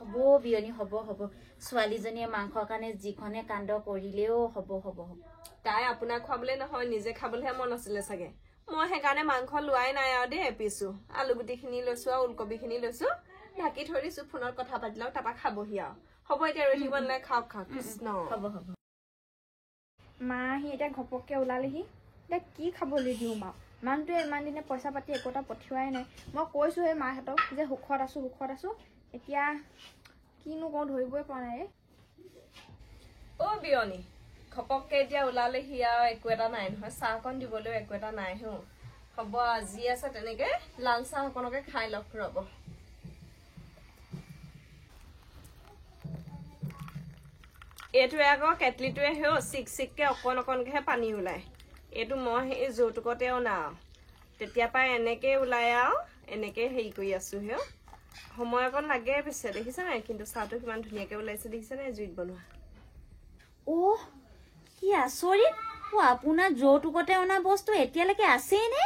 হব বিয়নী হব ছোৱালীজনীয়ে মাংসৰ কাৰণে যিখনে কাণ্ড কৰিলেও হব তাই আপোনাক খুৱাবলৈ নহয় নিজে খাবলৈহে মন আছিলে চাগে মই সেইকাৰণে মাংস লোৱাই নাই আৰু দেই এপিছো আলু গুটিখিনি লৈছো আৰু ওলকবিখিনি লৈছো ঢাকি থৈ দিছো ফোনত কথা পাতিলেও তাৰপা খাবহি আৰু হ'ব এতিয়া ৰৈ থাকিব নালাগে খাওক কৃষ্ণ হ'ব মা আহি এতিয়া ঘপককে ওলালেহি এতিয়া কি খাবলৈ দিওঁ মা মানুহটোৱে ইমান দিনে পইচা পাতি একোটা পঠিওৱাই নাই মই কৈছো সেই মাহঁতক যে সুখত আছো এতিয়া কিনো কওঁ ধৰিবই পৰা নাই অ বিয়নী ঘপককে এতিয়া ওলালেহি আৰু একো এটা নাই নহয় চাহকণ দিবলৈও একো এটা নাই হ'ব আজি আছে তেনেকে লাল চাহ অকণকে খাই লওক ৰ'ব এইটোৱে আকৌ কেটলিটোৱে চিকচিককে অকণকে পানী ওলায় এইটো মই সেই যৌতুকতে অনা তেতিয়া পাই এনেকে ওলাই আৰু এনেকে হেৰি কৰি আছো সময় অকণ লাগে পিছে দেখিছা নাই কিন্তু চাহটো কিমান ধুনীয়াকে ওলাইছে দেখিছা নাই জুইত বনোৱা কি আচৰিত আপোনাৰ যৌতুকতে অনা বস্তু এতিয়ালৈকে আছেই নে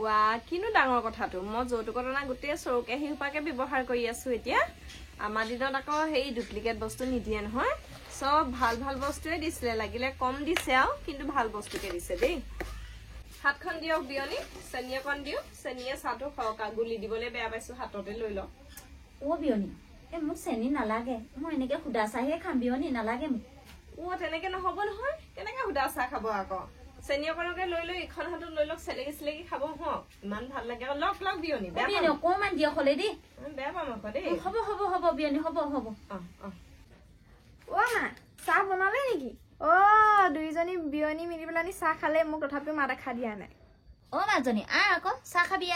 ৱা কিনো ডাঙৰ কথাটো মই যৌতুকত অনা গোটেই চৌকেহী সোপাকে ব্যৱহাৰ কৰি আছো এতিয়া আমাৰ দিনত আকৌ সেই ডুপ্লিকেট বস্তু নিদিয়ে নহয় সব ভাল বস্তুৱে দিছিলে লাগিলে কম দিছে আৰু কিন্তু ভাল বস্তুকে দিছে দেই হাতখন দিয়ক বিয়নী চেনি অকণ দিওঁ চেনিয়ে চাহটো খৰকা গুলি দিবলৈ বেয়া পাইছো হাততে লৈ লওক বিয়নী মোক চেনি নালাগে মই এনেকে সুদা চাহে খাম বিয়নী নালাগে মোক তেনেকে নহব নহয় কেনেকে সুদা চাহ খাব আকৌ চেনি অকণকে লৈ ইখন হাতত লৈ লওক চেলেকি খাব ইমান ভাল লাগে আকৌ লওক বিয়নী অকণমান দিয়ক হলে দেই বেয়া পাম আকৌ দেই হ'ব বিয়নী হ'ব মা চাহ বনালে নেকি দুইজনী বিয়নী মিলি পেলাই চাহ খালে মোক তথাপিও মা দেখা দিয়া নাই মাজনী আকৌ চাহ খাবি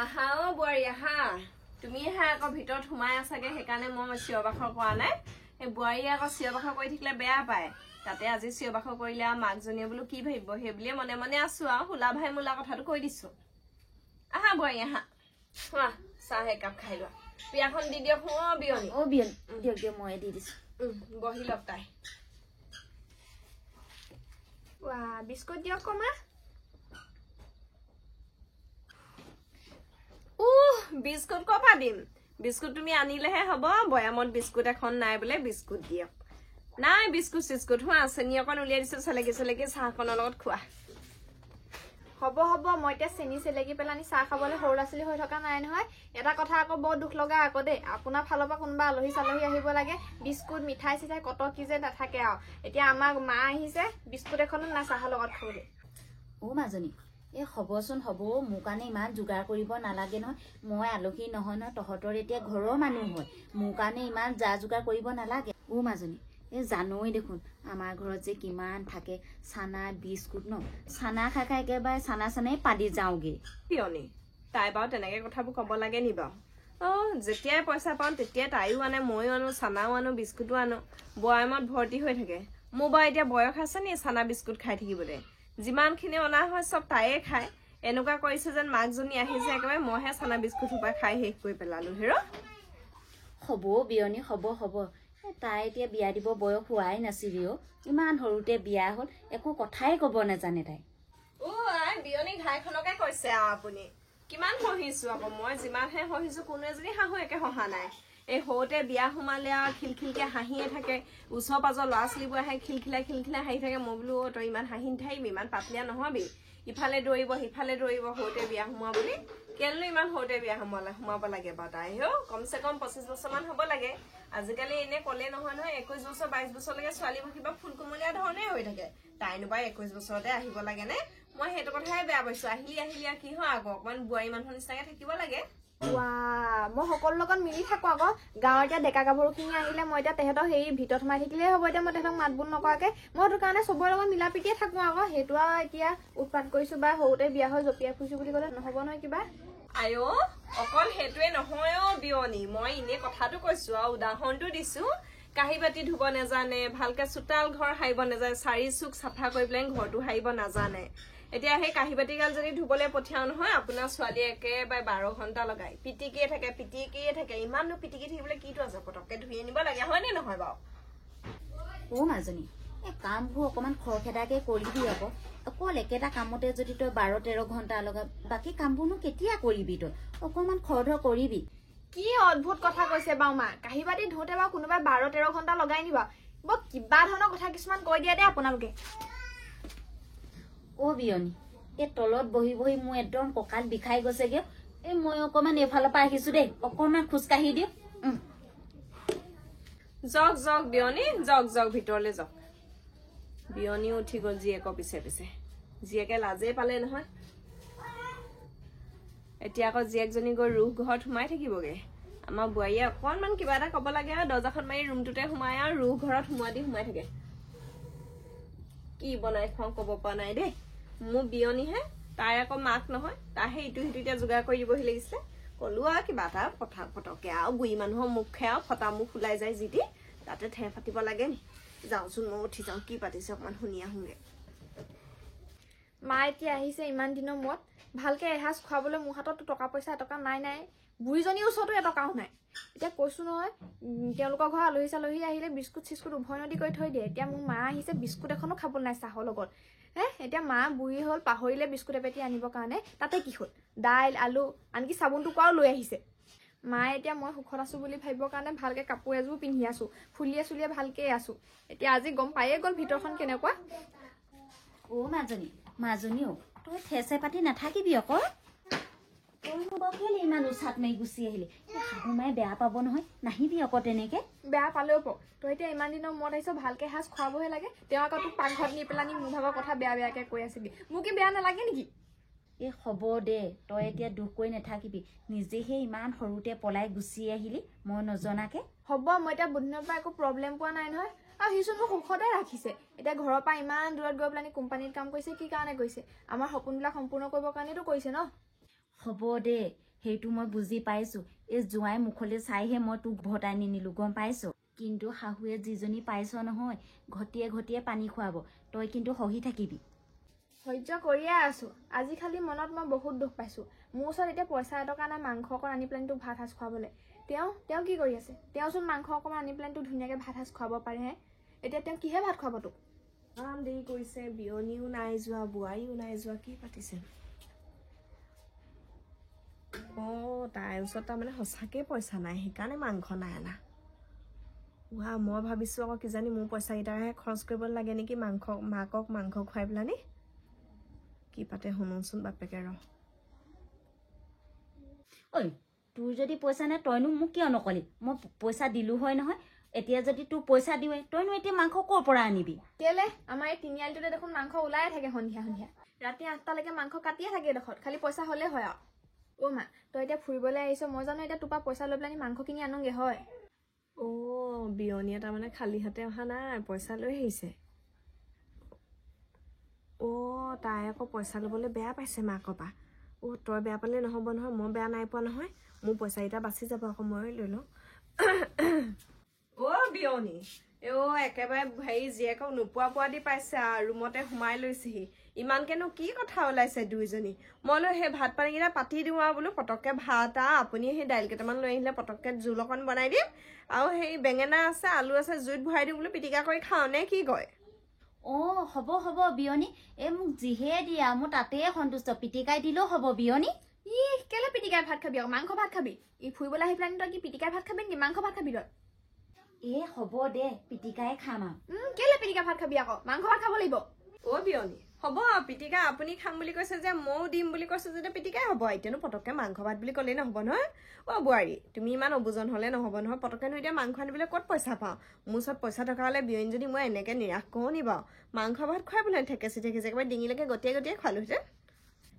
আহা বোৱাৰী আহা তুমি আকৌ ভিতৰত সোমাই আছাগে সেইকাৰণে মই চিঞৰ বাখৰ কৰা নাই এই বোৱাৰীয়ে আকৌ চিঞৰ বাখৰ কৰি থাকিলে বেয়া পায় তাতে আজি চিঞৰ বাখৰ কৰিলে আৰু মাকজনীয়ে বোলো কি ভাবিব সেই বুলিয়ে মনে আছো আৰু হুলা ভাই মোলা কথাটো কৈ দিছো আহা বোৱাৰী আহা চাহ একাপ খাই লোৱা পিয়াখন দি দিয়ক বিয়নী দিয়ক মই দি দিছো বহি লওক তাই বিস্কুট দিয়ক কমা বিস্কুট কৰ পৰা দিম বিস্কুট তুমি আনিলেহে হ'ব বয়ামত বিস্কুট এখন নাই বোলে বিস্কুট দিয়ক নাই বিস্কুট চিস্কুট চেনি অকণ উলিয়াই দিছো চেলেকি চাহখনৰ লগত খোৱা হ'ব মই এতিয়া চেনি চেলেকি পেলানি চাহ খাবলৈ সৰু ল'ৰা ছোৱালী হৈ থকা নাই নহয় এটা কথা আকৌ বৰ দুখ লগা আকৌ দেই আপোনাৰ ফালৰ পৰা কোনোবা আলহী চালহী আহিব লাগে বিস্কুট মিঠাই চিঠাই কত কি যে নাথাকে আৰু এতিয়া আমাৰ মা আহিছে বিস্কুট এখনো নাই চাহৰ লগত খাবলৈ মাজনী হবচোন হ'ব মোৰ কাৰণে ইমান যোগাৰ কৰিব নালাগে নহয় মই আলহী নহয় তহঁতৰ এতিয়া ঘৰৰ মানুহ হয় মোৰ কাৰণে ইমান যা যোগাৰ কৰিব নালাগে মাজনী জানোই দেখোন আমাৰ ঘৰত যে কিমান থাকে চানা বিস্কুট চানা খাই একেবাৰে চানাই পাদি যাওঁগে পিয়নী তাই বাৰু তেনেকে কথাবোৰ কব লাগে নি বাৰু যেতিয়াই পইচা পাওঁ তেতিয়াই তাইও আনে ময়ো আনো চানাও আনো বিস্কুটো আনো বয়ামত ভৰ্তি হৈ থাকে মোৰ বাৰু এতিয়া বয়স আছে নি চানা বিস্কুট খাই থাকিবলৈ যিমানখিনি অনা হয় চব তাইয়ে খায় এনেকুৱা কৰিছে যেন মাকজনী আহিছে একেবাৰে মইহে চানা বিস্কুট সোপা খাই শেষ কৰি পেলালো হ'ব বিয়নী হ'ব তাই এতিয়া বিয়া দিব বয়স হোৱাই নাছিল ইমান সৰুতে বিয়া হল একো কথাই কব নাজানে তাই বিয়নী ঘাইখনকে কৈছে আৰু আপুনি কিমান সহিছো আকৌ মই যিমানহে সহিছো কোনো এজনী শাহু একে সহা নাই এই সৰুতে বিয়া সোমালে আৰু খিলখিলকে হাঁহিয়ে থাকে ওচৰ পাজৰ ল'ৰা ছোৱালীবোৰ আহে খিলখিলাই হাঁহি থাকে মই বোলো তই ইমান হাঁহি নাথাকিবি ইমান পাতলীয়া নহবি ইফালে দৌৰিব সিফালে দৌৰিব সৰুতে বিয়া সোমোৱা বুলি কেলে ইমান সৰুতে বিয়া সোমাব লাগে বাৰু তাই কমচে কম 25 বছৰমান হ'ব লাগে আজিকালি এনে কলে নহয় 21 বছৰ 22 বছৰলৈকে ছোৱালীবোৰ কিবা ফুলকুমলীয়া ধৰণে হৈ থাকে তাইনো বাৰু 21 বছৰতে আহিব লাগে নে মই সেইটো কথাই বেয়া পাইছো আহিলি কি হয় আকৌ অকমান বোৱাৰী মানুহৰ নিচিনাকে থাকিব লাগে মই সকলো লগত মিলি থাকো আকৌ গাঁৱৰ এতিয়া ডেকা গাভৰুখিনি আহিলে মই এতিয়া তেহেঁতক সেই ভিতৰত সোমাই থাকিলেই হ'ব এতিয়া মই তেহেঁতক মাত বোল নকৰাকে মই সেইটো কাৰণে চবৰে লগত মিলা প্ৰীতিয়ে থাকো আকৌ সেইটো আৰু এতিয়া উৎপাত কৰিছো বা সৰুতে বিয়া হৈ জপিয়াই ফুৰিছো বুলি ক'লে নহব নহয় কিবা অকল সেইটোৱে নহয় বিয়নী মই এনে কথাটো কৈছো আৰু উদাহৰণটো দিছো কাঁহী বাতি ধুব নাজানে ভালকে চোতাল ঘৰ সাৰিব নাজানে চাৰি চুক চাফা কৰি পেলাই ঘৰটো সাৰিব নাজানে এতিয়া সেই কাঁহী বাতি গাল যদি ধুবলৈ পঠিয়াও নহয় আপোনাৰ ছোৱালীয়ে একেবাৰে 12 ঘণ্টা লগাই পিটিকিয়ে থাকে ইমাননো পিটিকি থাকিবলৈ কিটো আছে পটককে ধুই আনিব লাগে হয় নে নহয় বাৰু মাজনী কামবোৰ অকমান খৰখেদাকে কৰিবি আকৌ অকল একেটা কামতে যদি তই 12-13 ঘণ্টা লগা বাকী কামবোৰনো কেতিয়া কৰিবি তই অকমান খৰধৰ কৰিবি কি অদ্ভুত কথা কৈছে বাৰু মা কাঁহী বাতি ধুওঁতে বাৰু কোনোবাই 12-13 ঘণ্টা লগাই নিবা বৰ কিবা ধৰণৰ কথা কিছুমান কৈ দিয়া দেই আপোনালোকে অ বিয়নী এই তলত বহি বহি মোৰ একদম কঁকাল বিষাই গৈছেগে এই মই অকমান এইফালৰ পৰা আহিছো দেই অকমান খোজকাঢ়ি দিওঁ জক জক বিয়নী জক জক ভিতৰলৈ জক বিয়নী উঠি গ'ল জীয়েকৰ পিছে পিছে জীয়েকে লাজেই পালে নহয় এতিয়া আকৌ জীয়েকজনী গৈ ৰুহ ঘৰত সোমাই থাকিবগে আমাৰ বোৱাৰীয়ে অকণমান কিবা এটা ক'ব লাগে আৰু দৰ্জাখন মাৰি ৰুমটোতে সোমাই আৰু ৰুহ ঘৰত সোমাই থাকে কি বনাই খাওঁ ক'ব পৰা নাই দেই মোৰ বিয়নীহে তাই আকৌ মাক নহয় তাইহে ইটো সিটো এতিয়া যোগাৰ কৰি দিবহি লাগিছিলে কলো আৰু কিবা এটা ফটকে আৰু বুঢ়ী মানুহৰ মুখে আৰু ফটা মুখ ওলাই যায় যিটি তাতে ঠেহ ফাটিব লাগে নি যাওঁচোন মই উঠি যাওঁ কি পাতিছে অকমান শুনি আহোঁগে মা এতিয়া আহিছে ইমান দিনৰ মূৰত ভালকে এসাঁজ খুৱাবলৈ মোৰ হাতত টকা পইচা এটকা নাই বুঢ়ীজনীৰ ওচৰতো এটকাও নাই এতিয়া কৈছো নহয় তেওঁলোকৰ ঘৰ আলহী আহিলে বিস্কুট চিস্কুট উভৈনদী কৰি থৈ দিয়ে এতিয়া মোৰ মা আহিছে বিস্কুট এখনো খাবলৈ নাই চাহৰ লগত এতিয়া মা বুঢ়ী হ'ল পাহৰিলে বিস্কুট এপেটি আনিবৰ কাৰণে তাতে কি হ'ল দাইল আলু আনকি চাবোন টুকুৰাও লৈ আহিছে মায়ে এতিয়া মই সুখত আছো বুলি ভাবিবৰ কাৰণে ভালকে কাপোৰ এযোৰ পিন্ধি আছো ফুলিয়ে চুলিয়ে ভালকে আছো এতিয়া আজি গম পায়ে গ'ল ভিতৰখন কেনেকুৱা অ মাজনী অ তই ঠেচে পাতি নাথাকিবি আকৌ তই মোক কেলে ইমান উচাত মাৰি গুচি আহিলি শাহু মায়ে বেয়া পাব নহয় নাহিবি আকৌ তেনেকে বেয়া পালেও পাও তই এতিয়া ইমান দিনৰ মূৰত আহিছ ভালকে সাজ খুৱাবহে লাগে তেওঁ আকৌ তোক পাকঘৰত নি পেলানি মোৰ ভাগৰ কথা বেয়াকে কৈ আছিলি মোক কি বেয়া নালাগে নেকি এই হ'ব দে তই এতিয়া দুখ কৰি নাথাকিবি নিজেহে ইমান সৰুতে পলাই গুচি আহিলি মই নজনাকে হ'ব মই এতিয়া বুদ্ধিনৰ পৰা একো প্ৰব্লেম পোৱা নাই নহয় আৰু সিচোন মোক সুখতে ৰাখিছে এতিয়া ঘৰৰ পৰা ইমান দূৰত গৈ পেলানি কোম্পানীত কাম কৰিছে কি কাৰণে কৰিছে আমাৰ সপোনবিলাক সম্পূৰ্ণ কৰিবৰ কাৰণেতো কৰিছে ন হ'ব দে সেইটো মই বুজি পাইছো এই জোঁৱাই মুখলৈ চাইহে মই তোক ভটাই নিনিলো গম পাইছো কিন্তু শাহুৱে যিজনী পাইছ নহয় ঘটিয়ে পানী খুৱাব তই কিন্তু সহি থাকিবি সহ্য কৰিয়ে আছো আজি খালি মনত মই বহুত দুখ পাইছো মোৰ ওচৰত এতিয়া পইচা এটকা নাই মাংস অকণ আনি পেলানি তোক ভাত সাজ খুৱাবলৈ তেওঁ কি কৰি আছে তেওঁচোন মাংস অকণমান আনি পেলানি তোক ধুনীয়াকে ভাত সাজ খুৱাব পাৰে হে এতিয়া তেওঁ কিহে ভাত খুৱাব তোক ইমান দেৰি কৰিছে বিয়নীও নাই যোৱা বোৱাৰীও নাই যোৱা কি পাতিছে তাইৰ ওচৰত তাৰমানে সঁচাকে পইচা নাই সেইকাৰণে মাংস নাই অনা মই ভাবিছো আকৌ কিজানি মোৰ পইচাকেইটাহে খৰচ কৰিব লাগে নেকি মাকক মাংস খুৱাই পেলানি কি পাতে শুনোচোন বাপেকে ৰ ঐ তোৰ যদি পইচা নাই তইনো মোক কিয় নকলি মই পইচা দিলো হয় নহয় এতিয়া যদি তোৰ পইচা দিওঁৱে তইনো এতিয়া মাংস ক'ৰ পৰা আনিবি কেলে আমাৰ এই তিনিআলিটোতে দেখোন মাংস ওলায়ে থাকে সন্ধিয়া ৰাতি 8টালৈকে মাংস কাটিয়ে থাকে এডোখৰত খালি পইচা হ'লে হয় আৰু মা তই এতিয়া ফুৰিবলৈ আহিছ মই জানো এতিয়া তোৰ পৰা পইচা লৈ পেলানি মাংস কিনি আনোগে হয় বিয়নীয়ে তাৰমানে খালী হাতে অহা নাই পইচা লৈ আহিছে তাই আকৌ পইচা ল'বলৈ বেয়া পাইছে মাকৰ পৰা তই বেয়া পালে নহ'ব নহয় মই বেয়া নাই পোৱা নহয় মোৰ পইচাকেইটা বাচি যাব আকৌ মই লৈ লওঁ বিয়নী একেবাৰে জীয়েকক নোপোৱা দি পাইছে আৰু ৰুমতে সোমাই লৈছেহি ইমানকেনো কি কথা ওলাইছে দুইজনী মই লৈ সেই ভাত পানীকেইটা পাতি দিওঁ আৰু বোলো পটককে ভাত আপুনি সেই দাইল কেইটামান লৈ আহিলে পটককে জোল অকণ বনাই দিম আৰু সেই বেঙেনা আছে আলু আছে জুইত ভৰাই দিওঁ বোলো পিটিকা কৰি খাওঁ নে কি কয় হ'ব বিয়নী এই মোক যিহে দিয়া মোৰ তাতে সন্তুষ্ট পিটিকাই দিলেও হ'ব বিয়নী কেলে পিটিকাই ভাত খাবি আকৌ মাংস ভাত খাবি ফুৰিবলৈ আহি পেলানি তই কি পিটিকাই ভাত খাবি নেকি মাংস ভাত খাবি তই হ'ব দে পিটিকাই খাম আৰু কেলে পিটিকা ভাত খাবি আকৌ মাংস ভাত খাব লাগিব বিয়নী হ'ব পিটিকা আপুনি খাম বুলি কৈছে যে ময়ো দিম বুলি কৈছে যেতিয়া পিটিকাই হ'ব এতিয়ানো পটককে মাংস ভাত বুলি ক'লেই নহ'ব নহয় বোৱাৰী তুমি ইমান অবুজন হ'লে নহ'ব নহয় পটককেনো এতিয়া মাংস আনিবলৈ ক'ত পইচা পাওঁ মোৰ ওচৰত পইচা থকা হ'লে বিয়নী যদি মই এনেকে নিৰাশ কৰোঁ নি বাৰু মাংস ভাত খুৱাই বোলে ঠেকেচি একেবাৰে ডিঙিলৈকে গটিয়াই খোৱালোহেঁতেন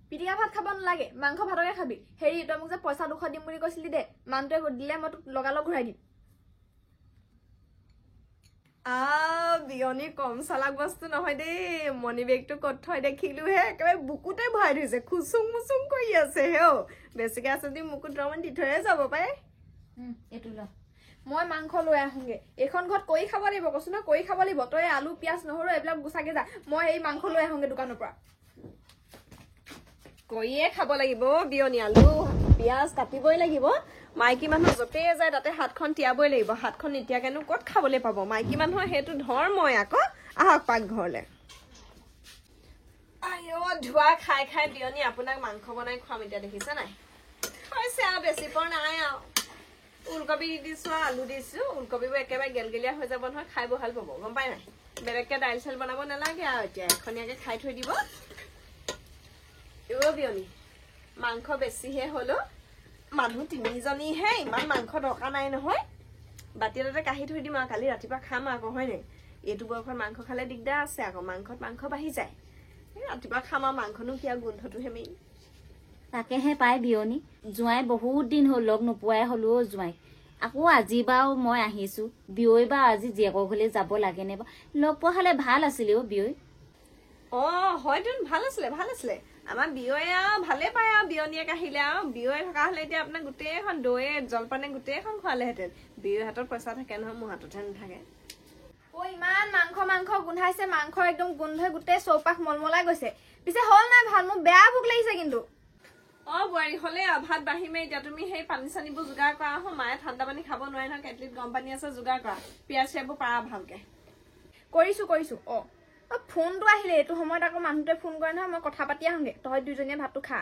পিটিকা ভাত খাব নালাগে মাংস ভাতকে খাবি হেৰি তই মোক যে পইচা 200 দিম বুলি কৈছিলি দে মানুহটোৱে দিলে মই তোক লগালগ ঘূৰাই দিম বিয়নী কম চালাক বস্তু নহয় দেই মনি বেগটো ক'ত থৈ দেখিলোহে একেবাৰে বুকুতে ভৰাই থৈছে খুচুং মুচুং কৰি আছে বেছিকে আছে যদি মোকো দুটামান দি থৈয়ে যাব পাৰে এইটো ল মই মাংস লৈ আহোঁগে এইখন ঘৰত কৰি খাব লাগিব কৈছো ন কৰি খাব লাগিব তই আলু পিঁয়াজ নহৰু এইবিলাক গুচাকে যা মই এই মাংস লৈ আহোঁগে দোকানৰ পৰা কৰিয়ে খাব লাগিব বিয়নী আলু পিঁয়াজ কাটিবই লাগিব মাইকী মানুহ য'তে যায় তাতে হাতখন তিয়াবই লাগিব হাতখন নিতিয়াকেনো ক'ত খাবলৈ পাব মাইকী মানুহৰ সেইটো ধৰ্মই আকৌ আহক পাকঘৰলে ধোৱা খাই বিয়নী আপোনাক মাংস বনাই খুৱাম এতিয়া দেখিছে নাই হৈছে আৰু বেছি পৰ নাই আৰু ওলকবি দিছো আলু দিছো ওলকবিবোৰ একেবাৰে গেলগেলীয়া হৈ যাব নহয় খাই ভাল পাব গম পাই নাই বেলেগকে দাইল চাইল বনাব নালাগে আৰু এতিয়া এখনীয়াকে খাই থৈ দিব বিয়নী মাংস বেছিহে হলো মানুহ 3জনীহে ইমান মাংস দৰকাৰ নাই নহয় বাতি এটাতে কাঢ়ি থৈ দিম আৰু কালি ৰাতিপুৱা খাম আকৌ হয় নাই এইটো বয়সত মাংস খালে দিগদাৰ আছে আকৌ মাংসত মাংস বাঢ়ি যায় ৰাতিপুৱা খাম আৰু মাংসনো কিয় গোন্ধটোহে মেইন তাকেহে পাই বিয়নী জোঁৱাই বহুত দিন হ'ল লগ নোপোৱাই হলো জোঁৱাই আকৌ আজি বাৰু মই আহিছো বিয়ৈ বা আজি জীয়েকৰ ঘৰলে যাব লাগে নে লগ পোৱা হলে ভাল আছিলে বিয়ৈ হয়তো ভাল আছিলে আমাৰ বিয়য়ে আৰু ভালে পায় আৰু বিয়নীয়েক আহিলে আৰু বিয়য়ে থকা হলে এতিয়া আপোনাক গোটেইখন দৈয়ে জলপানে গোটেইখন খোৱালেহেঁতেন বিয়ৰ হাতত পইচা থাকে নহয় মোৰ হাততহে নাথাকে ইমান মাংস গোন্ধাইছে মাংসৰ একদম গোন্ধই গোটেই চৌপাশ মলমলাই গৈছে পিছে হ'ল নাই ভাল মোৰ বেয়া ভোক লাগিছে কিন্তু বোৱাৰী হলে ভাত বাঢ়িমে এতিয়া তুমি সেই পানী চানীবোৰ যোগাৰ কৰা মায়ে ঠাণ্ডা পানী খাব নোৱাৰে নহয় কেটলিত গৰম পানী আছে যোগাৰ কৰা পিয়াজ চিয়াবোৰ পাৰা ভালকে কৰিছো ফোনটো আহিলে এইটো সময়ত আকৌ মানুহটোৱে ফোন কৰে নহয় মই কথা পাতি আহোঁগে তহঁত দুজনীয়ে ভাতটো খা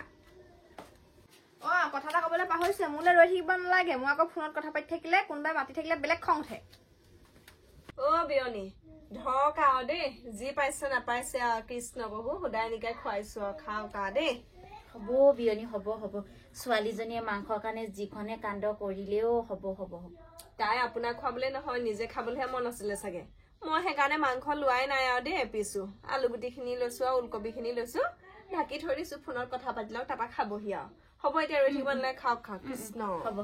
কথা এটা কবলৈ পাহৰিছে মোলৈ ৰৈ থাকিব নালাগে মই আকৌ ফোনত কথা পাতি থাকিলে কোনোবাই মাতি থাকিলে বেলেগ খং উঠে বিয়নী ধৰক আৰু দেই যি পাইছে নাপাইছে আৰু কৃষ্ণ প্ৰভু সদায় নিকাই খুৱাইছো আৰু খাওক আৰু দেই হ'ব বিয়নী হ'ব ছোৱালীজনীয়ে মাংসৰ কাৰণে যিখনে কাণ্ড কৰিলেও হ'ব তাই আপোনাক খুৱাবলৈ নহয় নিজে খাবলৈহে মন আছিলে চাগে মই সেইকাৰণে মাংস লোৱাই নাই আৰু দেই এপিছো আলু গুটিখিনি লৈছো আৰু ওলকবি খিনি লৈছো ঢাকি থৈ দিছো ফোনত কথা পাতিলেও তাৰপৰা খাবহি আৰু হ'ব এতিয়া ৰৈ থাকিব নালাগে খাওক কৃষ্ণ হ'ব